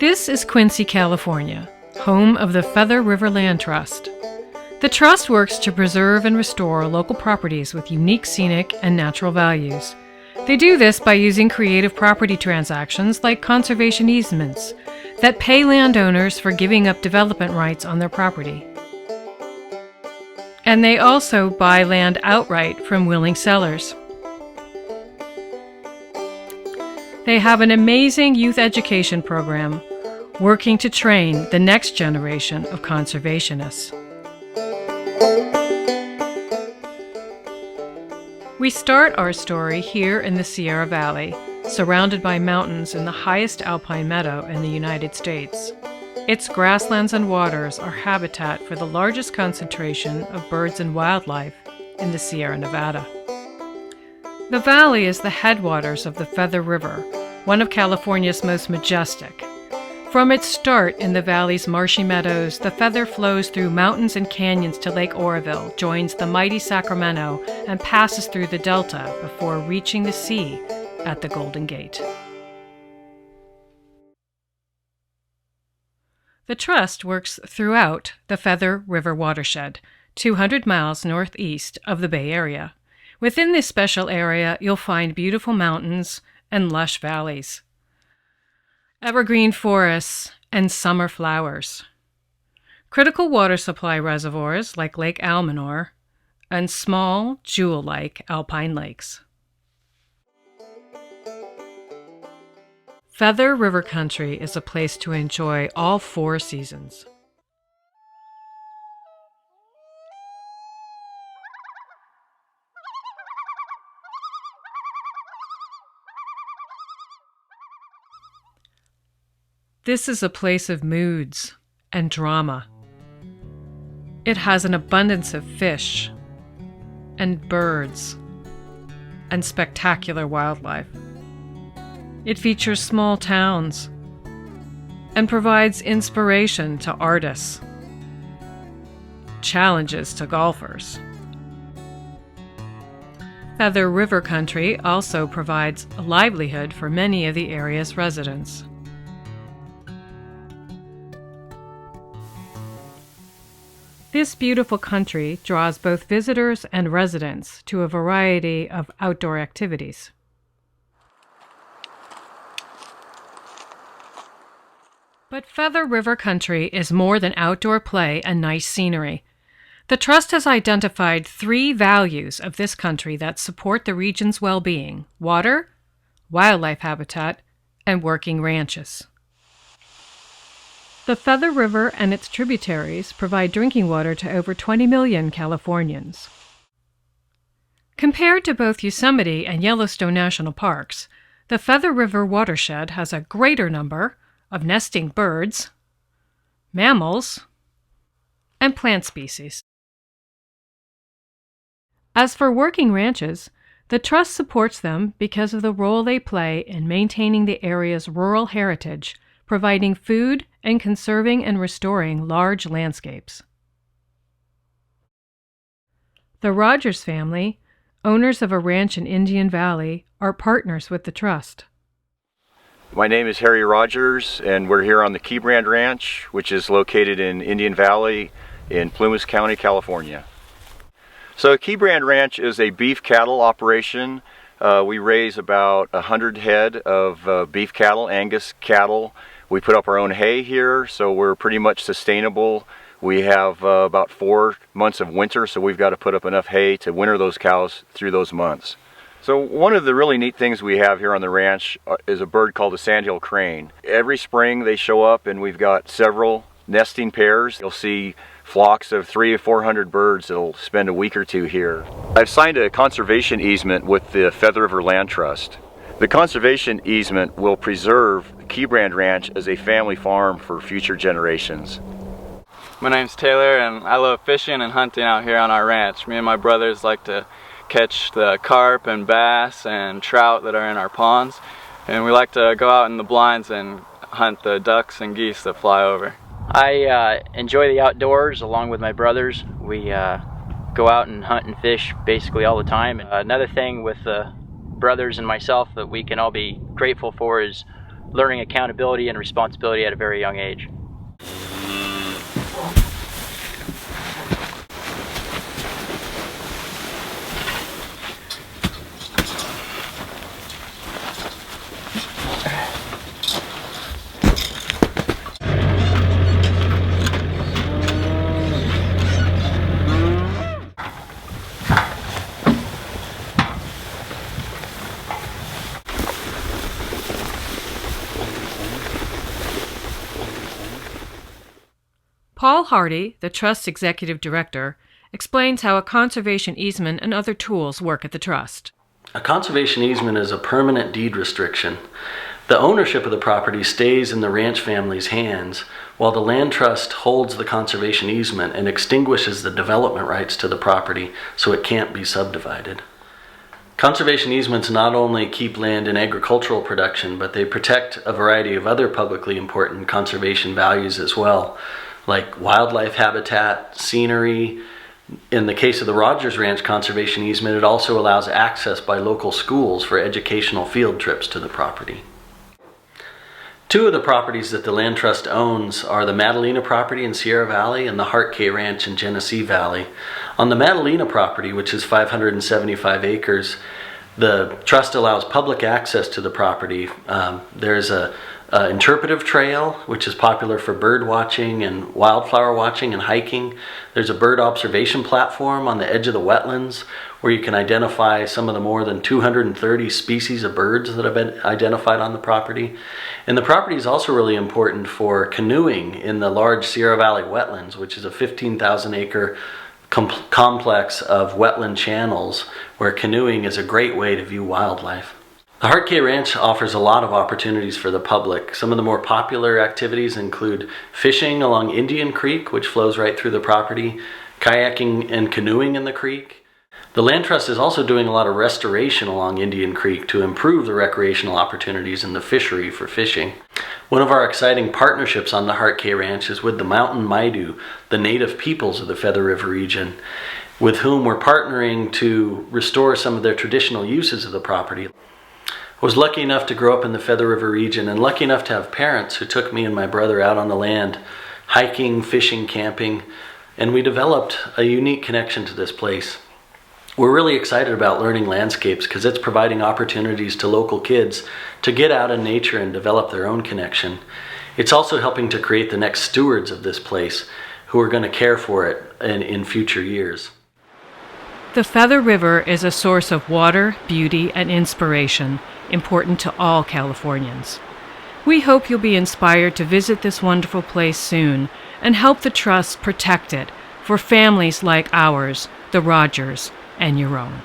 This is Quincy, California, home of the Feather River Land Trust. The trust works to preserve and restore local properties with unique scenic and natural values. They do this by using creative property transactions like conservation easements that pay landowners for giving up development rights on their property. And they also buy land outright from willing sellers. They have an amazing youth education program working to train the next generation of conservationists. We start our story here in the Sierra Valley, surrounded by mountains in the highest alpine meadow in the United States. Its grasslands and waters are habitat for the largest concentration of birds and wildlife in the Sierra Nevada. The valley is the headwaters of the Feather River, one of California's most majestic. From its start in the valley's marshy meadows, the Feather flows through mountains and canyons to Lake Oroville, joins the mighty Sacramento, and passes through the delta before reaching the sea at the Golden Gate. The Trust works throughout the Feather River watershed, 200 miles northeast of the Bay Area. Within this special area, you'll find beautiful mountains and lush valleys, evergreen forests, and summer flowers, critical water supply reservoirs like Lake Almanor, and small, jewel-like alpine lakes. Feather River Country is a place to enjoy all 4 seasons. This is a place of moods and drama. It has an abundance of fish and birds and spectacular wildlife. It features small towns and provides inspiration to artists, challenges to golfers. Feather River Country also provides a livelihood for many of the area's residents. This beautiful country draws both visitors and residents to a variety of outdoor activities. But Feather River Country is more than outdoor play and nice scenery. The Trust has identified 3 values of this country that support the region's well-being: water, wildlife habitat, and working ranches. The Feather River and its tributaries provide drinking water to over 20 million Californians. Compared to both Yosemite and Yellowstone National Parks, the Feather River watershed has a greater number of nesting birds, mammals, and plant species. As for working ranches, the Trust supports them because of the role they play in maintaining the area's rural heritage, providing food and conserving and restoring large landscapes. The Rogers family, owners of a ranch in Indian Valley, are partners with the Trust. My name is Harry Rogers, and we're here on the Key Brand Ranch, which is located in Indian Valley in Plumas County, California. So Key Brand Ranch is a beef cattle operation. We raise about 100 head of beef cattle, Angus cattle. We put up our own hay here, so we're pretty much sustainable. We have about 4 months of winter, so we've got to put up enough hay to winter those cows through those months. So one of the really neat things we have here on the ranch is a bird called the sandhill crane. Every spring they show up, and we've got several nesting pairs. You'll see flocks of 300 to 400 birds that'll spend a week or 2 here. I've signed a conservation easement with the Feather River Land Trust. The conservation easement will preserve Key Brand Ranch as a family farm for future generations. My name's Taylor, and I love fishing and hunting out here on our ranch. Me and my brothers like to catch the carp and bass and trout that are in our ponds, and we like to go out in the blinds and hunt the ducks and geese that fly over. I enjoy the outdoors along with my brothers. We go out and hunt and fish basically all the time. Another thing with the brothers and myself that we can all be grateful for is learning accountability and responsibility at a very young age. Paul Hardy, the Trust's executive director, explains how a conservation easement and other tools work at the Trust. A conservation easement is a permanent deed restriction. The ownership of the property stays in the ranch family's hands, while the land trust holds the conservation easement and extinguishes the development rights to the property so it can't be subdivided. Conservation easements not only keep land in agricultural production, but they protect a variety of other publicly important conservation values as well, like wildlife habitat, scenery. In the case of the Rogers Ranch Conservation Easement, it also allows access by local schools for educational field trips to the property. Two of the properties that the Land Trust owns are the Madalena property in Sierra Valley and the Hart K Ranch in Genesee Valley. On the Madalena property, which is 575 acres, the Trust allows public access to the property. There's a interpretive trail, which is popular for bird watching and wildflower watching and hiking. There's a bird observation platform on the edge of the wetlands where you can identify some of the more than 230 species of birds that have been identified on the property. And the property is also really important for canoeing in the large Sierra Valley wetlands, which is a 15,000 acre complex of wetland channels where canoeing is a great way to view wildlife. The Hart K Ranch offers a lot of opportunities for the public. Some of the more popular activities include fishing along Indian Creek, which flows right through the property, kayaking and canoeing in the creek. The Land Trust is also doing a lot of restoration along Indian Creek to improve the recreational opportunities in the fishery for fishing. One of our exciting partnerships on the Hart K Ranch is with the Mountain Maidu, the native peoples of the Feather River region, with whom we're partnering to restore some of their traditional uses of the property. I was lucky enough to grow up in the Feather River region and lucky enough to have parents who took me and my brother out on the land, hiking, fishing, camping, and we developed a unique connection to this place. We're really excited about learning landscapes because it's providing opportunities to local kids to get out in nature and develop their own connection. It's also helping to create the next stewards of this place who are going to care for it in future years. The Feather River is a source of water, beauty, and inspiration, important to all Californians. We hope you'll be inspired to visit this wonderful place soon and help the Trust protect it for families like ours, the Rogers, and your own.